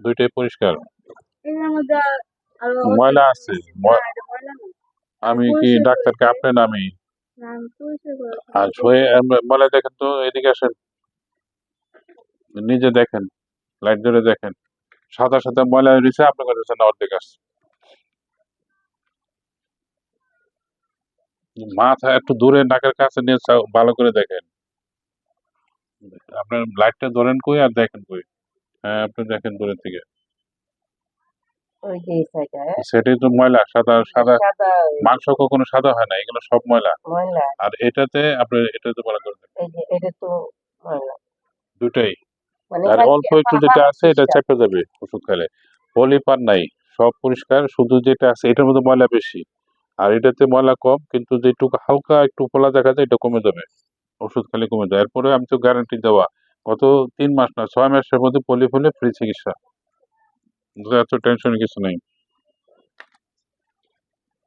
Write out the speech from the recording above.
দুইটাই পরিষ্কার। এটার মধ্যে আরো ময়লা আছে না এটা ময়লা না। আমি কি পরিষ্কার ডাক্তারকে করেছে। আপনি নামি না আমি পরিষ্কার করেছি আর দেখো। শোয়ে ময়লা দেখেন তো, এদিকে আসেন, নিজে দেখেন, লাইট ধরে দেখেন, সাদা সাদা ময়লা রয়েছে, আপনি করতেছেন না অর্ধেক আছে। মাথা একটু দূরে নাকের কাছে নিয়ে ভালো করে দেখেন। আপনার লাইটটা ধরেন কই আর দেখেন কই। হ্যাঁ আপনি দেখেন দূরে থেকে। ওই যে এই সাইডে সেটাই তো ময়লা, সাদা সাদা। সাদা মাংস কখনো সাদা হয় না, এগুলো সব ময়লা। ময়লা। আর এটাতে আপনি এটাতে ভালো করে দেখেন। এই যে এটা তো ময়লা। দুটাই। মানে আর অল্প একটু যেটা হালকা আছে এটা পরিষ্কার। চেপে যাবে ওষুধ খেলে। পলিপ আর নাই, সব পরিষ্কার, শুধু যেটা আছে এটার মধ্যে ময়লা বেশি। আর এটাতে ময়লা কম, কিন্তু যেটুকু হালকা একটু ফোলা দেখা যায় এটা কমে যাবে, ওষুধ খেলে কমে যায়। এরপরে আমি তো গ্যারান্টি দেওয়া, গত 3 মাস না 6 মাসের মধ্যে পলি হলে ফ্রি চিকিৎসা। এত টেনশনের কিছু নেই।